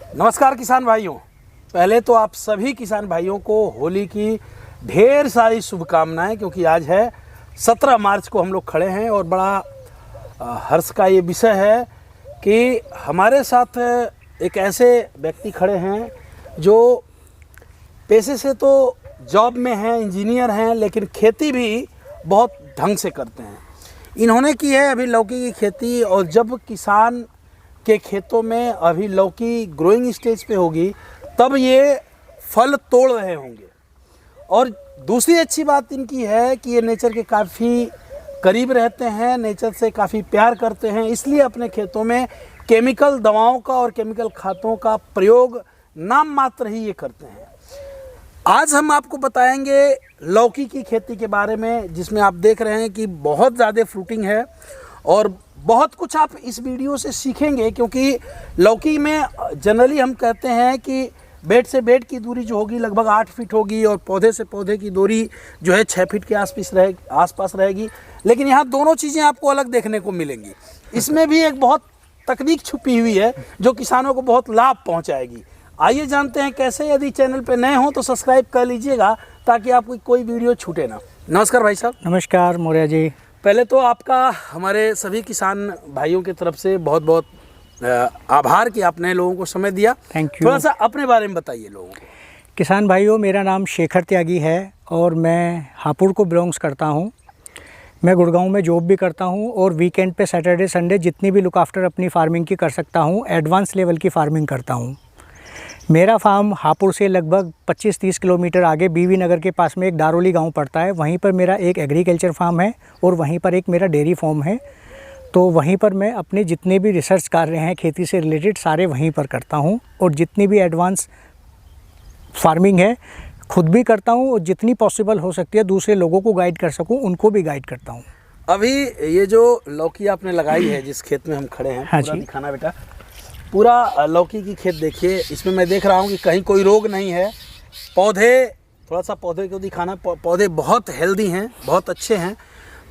नमस्कार किसान भाइयों। पहले तो आप सभी किसान भाइयों को होली की ढेर सारी शुभकामनाएं, क्योंकि आज है 17 मार्च को हम लोग खड़े हैं और बड़ा हर्ष का ये विषय है कि हमारे साथ एक ऐसे व्यक्ति खड़े हैं जो पेशे से तो जॉब में हैं, इंजीनियर हैं, लेकिन खेती भी बहुत ढंग से करते हैं। इन्होंने की है अभी लौकी की खेती, और जब किसान के खेतों में अभी लौकी ग्रोइंग स्टेज पे होगी तब ये फल तोड़ रहे होंगे। और दूसरी अच्छी बात इनकी है कि ये नेचर के काफ़ी करीब रहते हैं, नेचर से काफ़ी प्यार करते हैं, इसलिए अपने खेतों में केमिकल दवाओं का और केमिकल खादों का प्रयोग नाम मात्र ही ये करते हैं। आज हम आपको बताएंगे लौकी की खेती के बारे में, जिसमें आप देख रहे हैं कि बहुत ज़्यादा फ्रूटिंग है और बहुत कुछ आप इस वीडियो से सीखेंगे। क्योंकि लौकी में जनरली हम कहते हैं कि बेड से बेड की दूरी जो होगी लगभग 8 फीट होगी और पौधे से पौधे की दूरी जो है 6 फीट के आसपास रहेगी, लेकिन यहाँ दोनों चीज़ें आपको अलग देखने को मिलेंगी। इसमें भी एक बहुत तकनीक छुपी हुई है जो किसानों को बहुत लाभ पहुँचाएगी। आइए जानते हैं कैसे। यदि चैनल पे नए हों तो सब्सक्राइब कर लीजिएगा ताकि आपको कोई वीडियो छूटे ना। नमस्कार भाई साहब। नमस्कार मौर्य जी। पहले तो आपका हमारे सभी किसान भाइयों की तरफ से बहुत बहुत आभार कि आपने लोगों को समय दिया। Thank you. थोड़ा सा अपने बारे में बताइए लोगों को। किसान भाइयों, मेरा नाम शेखर त्यागी है और मैं हापुड़ को बिलोंग्स करता हूँ। मैं गुड़गांव में जॉब भी करता हूँ और वीकेंड पे सैटरडे संडे जितनी भी लुक आफ्टर अपनी फार्मिंग की कर सकता हूँ, एडवांस लेवल की फार्मिंग करता हूँ। मेरा फार्म हापुड़ से लगभग 25-30 किलोमीटर आगे बीवी नगर के पास में एक दारोली गांव पड़ता है। वहीं पर मेरा एक एग्रीकल्चर फार्म है और वहीं पर एक मेरा डेयरी फार्म है। तो वहीं पर मैं अपने जितने भी रिसर्च कार्य हैं खेती से रिलेटेड सारे वहीं पर करता हूं, और जितनी भी एडवांस फार्मिंग है खुद भी करता हूं, और जितनी पॉसिबल हो सकती है दूसरे लोगों को गाइड कर सकूं उनको भी गाइड करता हूं। अभी ये जो लौकी आपने लगाई है जिस खेत में हम खड़े हैं, हाँ पूरा जी। दिखाना बेटा। पूरा लौकी की खेत देखिए, इसमें मैं देख रहा हूँ कि कहीं कोई रोग नहीं है। पौधे, थोड़ा सा पौधे को दिखाना, पौधे बहुत हेल्दी हैं, बहुत अच्छे हैं।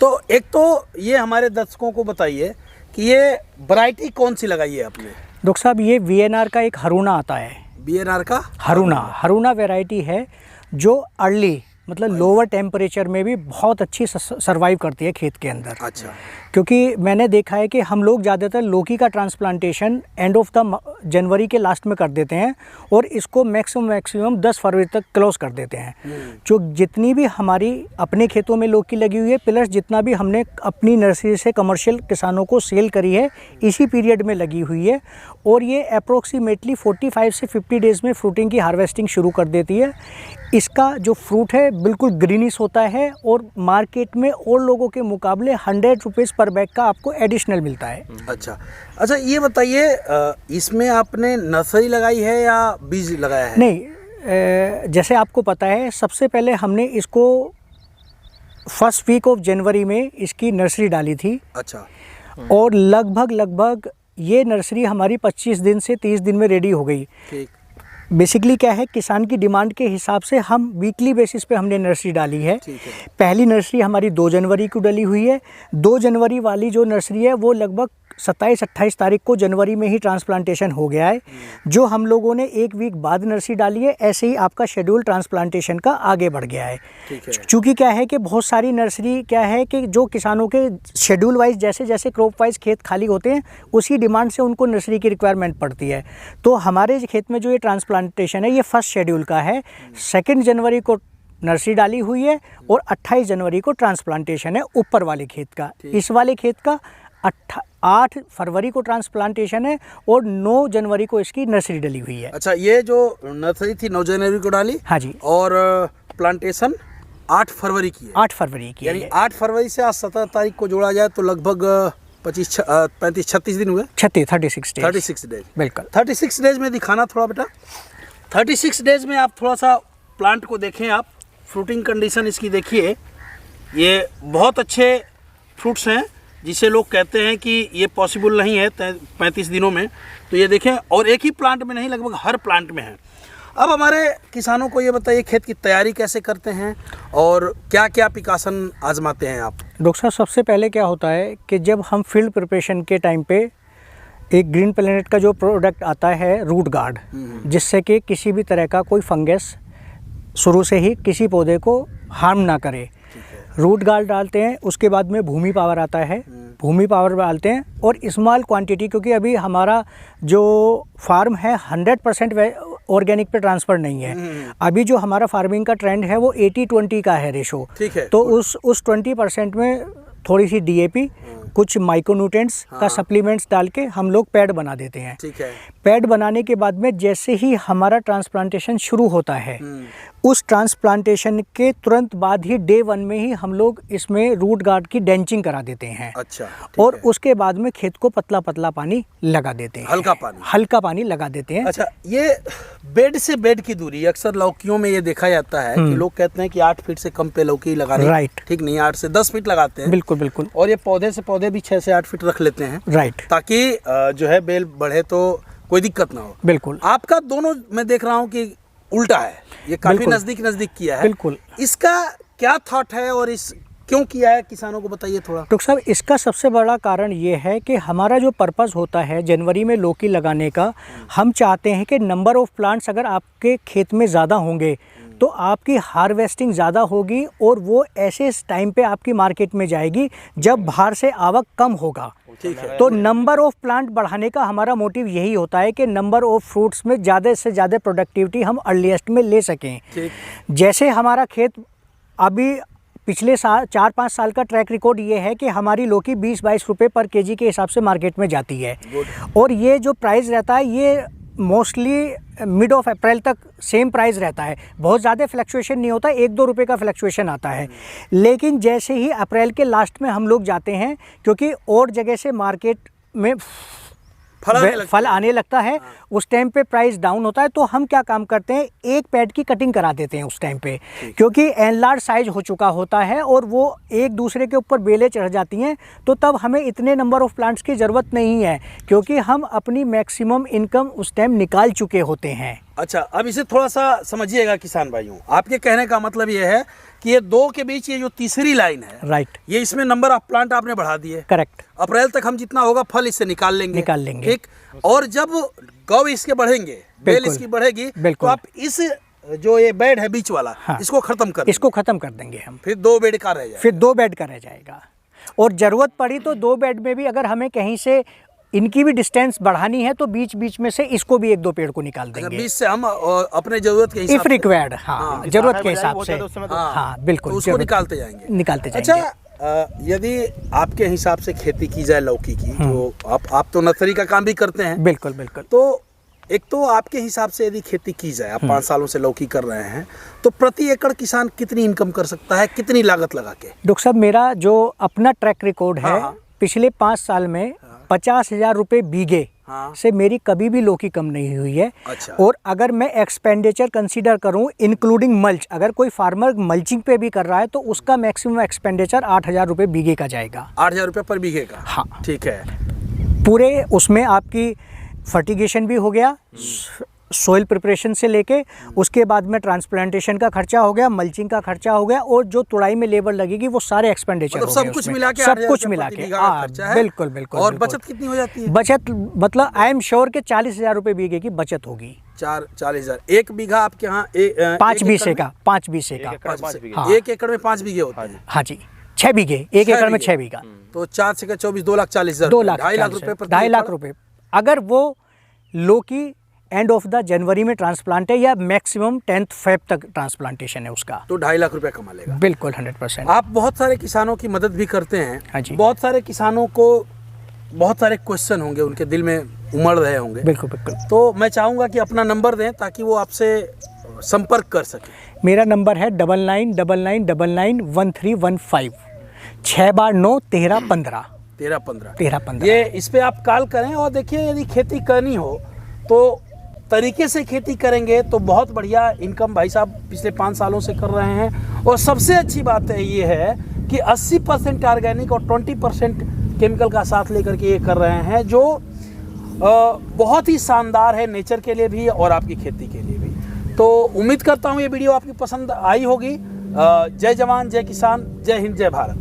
तो एक तो ये हमारे दर्शकों को बताइए कि ये वैरायटी कौन सी लगाई है आपने। डॉक्टर साहब, ये VNR का एक हरूना आता है। BNR का हरूना वैरायटी है जो अर्ली मतलब लोअर टेम्परेचर में भी बहुत अच्छी सर्वाइव करती है खेत के अंदर। अच्छा। क्योंकि मैंने देखा है कि हम लोग ज़्यादातर लौकी का transplantation end of the January के लास्ट में कर देते हैं और इसको मैक्सिमम 10 फरवरी तक क्लोज कर देते हैं। जो जितनी भी हमारी अपने खेतों में लौकी लगी हुई है प्लस जितना भी हमने अपनी नर्सरी से कमर्शियल किसानों को सेल करी है इसी पीरियड में लगी हुई है, और ये अप्रोक्सीमेटली 45 से 50 डेज़ में फ्रूटिंग की हार्वेस्टिंग शुरू कर देती है। इसका जो फ्रूट है बिल्कुल ग्रीनिश होता है और मार्केट में और लोगों के मुकाबले 100 रुपीज़ पर बैग का आपको एडिशनल मिलता है। अच्छा, ये बताइए इसमें आपने नर्सरी लगाई है या बीज लगाया है? नहीं, जैसे आपको पता है सबसे पहले हमने इसको फर्स्ट वीक ऑफ जनवरी में इसकी नर्सरी डाली थी। अच्छा। और लगभग ये नर्सरी हमारी 25 दिन से 30 दिन में रेडी हो गई। ठीक। बेसिकली क्या है, किसान की डिमांड के हिसाब से हम वीकली बेसिस पे हमने नर्सरी डाली है। ठीक है। पहली नर्सरी हमारी 2 जनवरी को डली हुई है। 2 जनवरी वाली जो नर्सरी है वो लगभग 27-28 तारीख को जनवरी में ही ट्रांसप्लांटेशन हो गया है। जो हम लोगों ने 1 वीक बाद नर्सरी डाली है, ऐसे ही आपका शेड्यूल ट्रांसप्लांटेशन का आगे बढ़ गया है। ठीक है। चूँकि क्या है कि बहुत सारी नर्सरी क्या है कि जो किसानों के शेड्यूल वाइज जैसे जैसे क्रॉप वाइज खेत खाली होते हैं उसी डिमांड से उनको नर्सरी की रिक्वायरमेंट पड़ती है। तो हमारे खेत में जो ये ट्रांसप्लांटेशन है ये फर्स्ट शेड्यूल का है। 2 जनवरी को नर्सरी डाली हुई है और 28 जनवरी को ट्रांसप्लांटेशन है ऊपर वाले खेत का। इस वाले खेत का 8 फरवरी को ट्रांसप्लांटेशन है और 9 जनवरी को इसकी नर्सरी डली हुई है। अच्छा, ये जो नर्सरी थी 9 जनवरी को डाली। हाँ जी। और प्लांटेशन 8 फरवरी की है। 8 फरवरी की यानी है। 8 फरवरी से आज 17 तारीख को जोड़ा जाए तो लगभग 35-36 दिन हुए। 36 डेज। बिल्कुल। 36 डेज में दिखाना थोड़ा बेटा। 36 डेज में आप थोड़ा सा प्लांट को देखें, आप फ्रूटिंग कंडीशन इसकी देखिए। ये बहुत अच्छे फ्रूट्स हैं जिसे लोग कहते हैं कि ये पॉसिबल नहीं है 35 दिनों में। तो ये देखें, और एक ही प्लांट में नहीं, लगभग हर प्लांट में है। अब हमारे किसानों को ये बताइए खेत की तैयारी कैसे करते हैं और क्या क्या प्रिकॉशन आजमाते हैं आप? डॉक्टर साहब, सबसे पहले क्या होता है कि जब हम फील्ड प्रिपरेशन के टाइम पे एक ग्रीन प्लेनेट का जो प्रोडक्ट आता है रूट गार्ड, जिससे कि किसी भी तरह का कोई फंगस शुरू से ही किसी पौधे को हार्म ना करे। रूट गार्ड डालते हैं, उसके बाद में भूमि पावर आता है, भूमि पावर डालते हैं और स्मॉल क्वांटिटी, क्योंकि अभी हमारा जो फार्म है 100% ऑर्गेनिक पे ट्रांसफ़र नहीं है। अभी जो हमारा फार्मिंग का ट्रेंड है वो 80-20 का है रेशो। ठीक है। तो उस 20% में थोड़ी सी DAP, कुछ माइक्रोन्यूट्रिएंट्स का सप्लीमेंट्स डाल के हम लोग पैड बना देते हैं। ठीक है। पैड बनाने के बाद में जैसे ही हमारा ट्रांसप्लांटेशन शुरू होता है, उस ट्रांसप्लांटेशन के तुरंत बाद ही डे 1 में ही हम लोग इसमें रूट गार्ड की डेंचिंग करा देते हैं। अच्छा। और उसके बाद में खेत को पतला पतला पानी लगा देते हैं, हल्का पानी लगा देते हैं। अच्छा, ये बेड से बेड की दूरी अक्सर लौकियों में ये देखा जाता है कि लोग कहते हैं कि 8 फीट से कम पे लौकी लगानी। राइट। ठीक नहीं, 8 से 10 फीट लगाते हैं। बिल्कुल बिल्कुल। और ये पौधे से पौधे भी 6 से 8 फीट रख लेते हैं। राइट। ताकि जो है बेल बढ़े तो कोई दिक्कत ना हो। बिल्कुल। आपका दोनों मैं देख रहा हूँ कि उल्टा है, ये काफी नजदीक किया है। बिल्कुल। इसका क्या थॉट है और इस क्यों किया है, किसानों को बताइए थोड़ा। डॉक्टर साहब, इसका सबसे बड़ा कारण ये है कि हमारा जो पर्पस होता है जनवरी में लौकी लगाने का, हम चाहते हैं कि नंबर ऑफ प्लांट्स अगर आपके खेत में ज़्यादा होंगे तो आपकी हार्वेस्टिंग ज़्यादा होगी और वो ऐसे टाइम पे आपकी मार्केट में जाएगी जब बाहर से आवक कम होगा। ठीक है। तो नंबर ऑफ प्लांट बढ़ाने का हमारा मोटिव यही होता है कि नंबर ऑफ फ्रूट्स में ज़्यादा से ज़्यादा प्रोडक्टिविटी हम अर्लीस्ट में ले सकें। ठीक। जैसे हमारा खेत अभी पिछले 4-5 साल का ट्रैक रिकॉर्ड ये है कि हमारी लौकी 20-22 रुपये पर केजी के हिसाब से मार्केट में जाती है। और ये जो प्राइस रहता है ये मोस्टली मिड ऑफ अप्रैल तक सेम प्राइस रहता है, बहुत ज़्यादा फ्लक्चुएशन नहीं होता, 1-2 रुपये का फ्लक्चुएशन आता है। लेकिन जैसे ही अप्रैल के लास्ट में हम लोग जाते हैं, क्योंकि और जगह से मार्केट में फल आने लगता है, उस टाइम पे प्राइस डाउन होता है। तो हम क्या काम करते हैं, एक पैड की कटिंग करा देते हैं उस टाइम पे, क्योंकि एनलार्ज साइज हो चुका होता है और वो एक दूसरे के ऊपर बेलें चढ़ जाती हैं। तो तब हमें इतने नंबर ऑफ प्लांट्स की ज़रूरत नहीं है, क्योंकि हम अपनी मैक्सिमम इनकम उस टाइम निकाल चुके होते हैं। अच्छा, अब इसे थोड़ा सा समझिएगा किसान भाइयों। आपके कहने का मतलब ये है कि ये 2 के बीच ये जो तीसरी लाइन है, राइट, ये इसमें नंबर ऑफ प्लांट आपने बढ़ा दिए। करेक्ट। अप्रैल तक हम जितना होगा फल इससे निकाल लेंगे। ठीक। और जब गौ इसके बढ़ेंगे, बेल इसकी बढ़ेगी, तो आप इस जो ये बेड है बीच वाला, हाँ, इसको खत्म कर देंगे हम। फिर 2 बेड का रह जाएगा। फिर 2 बेड का रह जाएगा। और ज़रूरत पड़ी तो 2 बेड में भी अगर हमें कहीं से इनकी भी डिस्टेंस बढ़ानी है तो बीच बीच में से इसको भी 1-2 पेड़ को निकाल देंगे। बीच से हम अपने जरूरत के हिसाब इफ रिक्वायर्ड, हाँ, जरूरत के हिसाब से, हाँ बिल्कुल, तो उसको निकालते जाएंगे। अच्छा, यदि आपके हिसाब से खेती की जाए लौकी की, तो आप तो नर्सरी का काम भी करते हैं। बिल्कुल बिल्कुल। तो एक तो आपके हिसाब से यदि खेती की जाए, आप 5 सालों से लौकी कर रहे हैं, तो प्रति एकड़ किसान कितनी इनकम कर सकता है, कितनी लागत लगा के? डॉक्टर साहब, मेरा जो अपना ट्रैक रिकॉर्ड है, पिछले 5 साल में 50,000 रुपये बीघे से मेरी कभी भी लौकी कम नहीं हुई है। अच्छा। और अगर मैं एक्सपेंडिचर कंसीडर करूं इंक्लूडिंग मल्च, अगर कोई फार्मर मल्चिंग पे भी कर रहा है तो उसका मैक्सिमम एक्सपेंडिचर 8,000 रुपये बीघे का जाएगा। 8,000 रुपये पर बीघे का? हाँ। ठीक है। पूरे उसमें आपकी फर्टिगेशन भी हो गया, सोइल प्रिपरेशन से लेके उसके बाद में ट्रांसप्लांटेशन का खर्चा हो गया, मल्चिंग का खर्चा हो गया, और जो तुड़ाई में लेबर लगेगी वो सारे एक्सपेंडिचर मतलब सब कुछ मिला के सब कुछ मिला के, बिल्कुल बिल्कुल। और बचत कितनी हो जाती है? बचत मतलब आई एम श्योर के 40,000 रुपये बीघे की बचत होगी। 40,000 एक बीघा आपके यहाँ? 5 बीसे का, 5 बीसे का। 1 एकड़ में 5 बीघे होते हैं? हाँ जी, 6 बीघे, 1 एकड़ में 6 बीघा। तो 4 से 24, 2,40,000, 2,40,000 रुपये, 2.5 लाख रुपये। अगर वो लौकी एंड ऑफ द जनवरी में ट्रांसप्लांट है या मैक्सिमम 10th Feb तक ट्रांसप्लांटेशन है उसका, तो 2.5 लाख रुपए कमा लेगा। बिल्कुल 100%। आप बहुत सारे किसानों की मदद भी करते हैं। हाँ जी। बहुत सारे किसानों को बहुत सारे क्वेश्चन होंगे, उनके दिल में उमड़ रहे होंगे। बिल्कुल बिल्कुल। तो मैं चाहूँगा कि अपना नंबर दें ताकि वो आपसे संपर्क कर सके। मेरा नंबर है 9999991315, 6 बार 9 13 15। ये इस पे आप कॉल करें और देखिए, यदि खेती करनी हो तो तरीके से खेती करेंगे तो बहुत बढ़िया इनकम भाई साहब पिछले 5 सालों से कर रहे हैं। और सबसे अच्छी बात है ये है कि 80% ऑर्गेनिक और 20% केमिकल का साथ लेकर के ये कर रहे हैं, जो बहुत ही शानदार है नेचर के लिए भी और आपकी खेती के लिए भी। तो उम्मीद करता हूँ ये वीडियो आपकी पसंद आई होगी। जय जवान, जय किसान, जय हिंद, जय भारत।